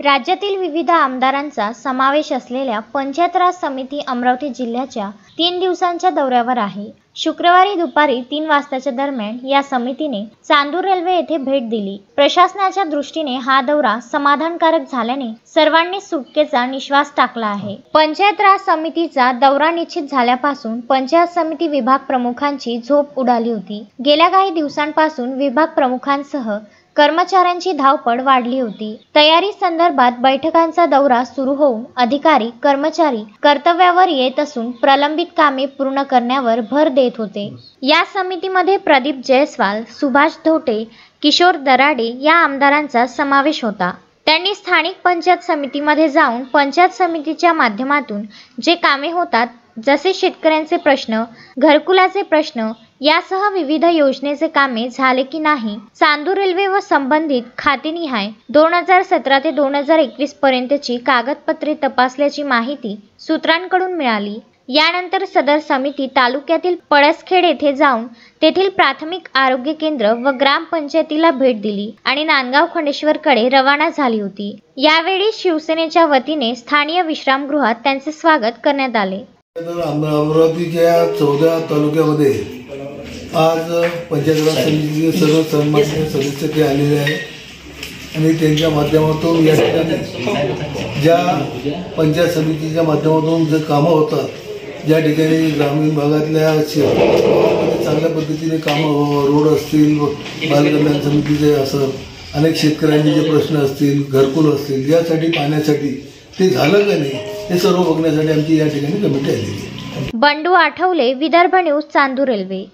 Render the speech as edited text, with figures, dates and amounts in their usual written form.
राज्यातील विविध आमदारांचा समावेश असलेल्या पंचायत राज समिती अमरावती जिल्ह्याच्या 3 दिवसांच्या दौऱ्यावर आहे। शुक्रवारी दुपारी 3 वाजताच्या दरम्यान या समितीने चांदूर रेल्वे येथे भेट दिली। प्रशासनाच्या दृष्टीने हा दौरा समाधानकारक झाल्याने सर्वांनी सुटकेचा निश्वास टाकला आहे। पंचायत राज समितीचा दौरा निश्चित झाल्यापासून पंचायत समिती विभाग प्रमुखांची झोप उडाली होती। गेल्या काही दिवसांपासून विभाग प्रमुखांसह कर्मचाऱ्यांची धावपळ वाढली होती। तयारी संदर्भात बैठकांचा दौरा सुरू होऊन अधिकारी कर्मचारी कर्तव्यावर येत असून प्रलंबित कामे पूर्ण करण्यावर भर देत होते। या समितीमध्ये प्रदीप जयस्वाल, सुभाष धोटे, किशोर दराडे या आमदारांचा समावेश होता। त्यांनी स्थानिक पंचायत समितीमध्ये जाऊन पंचायत समितीच्या माध्यमातून जे कामे होतात, जसे शेतकऱ्यांचे प्रश्न, घरकुलाचे प्रश्न यासह विविध योजनेचे कामे झाले की नाही, चांदूर रेल्वे व संबंधित खातेनिहाय 2017 ते 2021 पर्यंतची कागदपत्रे तपासल्याची माहिती सूत्रांकडून मिळाली। यानंतर सदर समिती तालुक्यातील पळसखेड येथे जाऊन तेथील प्राथमिक आरोग्य केंद्र व ग्रामपंचायतीला भेट दिली आणि नांदगाव खंडेश्वरकडे रवाना झाली होती। यावेळी शिवसेनेच्या वतीने स्थानिक विश्रामगृहात त्यांचे स्वागत करण्यात आले। अमरावतीच्या 14 तालुक्यामध्ये आज पंचायत राज समितीचे सर्व सन्माननीय सदस्य ते आलेले आहेत आणि त्यांच्या माध्यमातून या ठिकाणी ज्या पंचायत समितीच्या माध्यमातून जे कामं होतात, ज्या ठिकाणी ग्रामीण भागातल्या चांगल्या पद्धतीने कामं, रोड असतील, बालकल्याण समितीचे असं अनेक शेतकऱ्यांचे जे प्रश्न असतील, घरकुल असतील, यासाठी पाण्यासाठी ते झालं का नाही हे सर्व बघण्यासाठी आमची या ठिकाणी कमिटी आलेली आहे। Bandu Athawale, Vidarbha news, Chandur railway.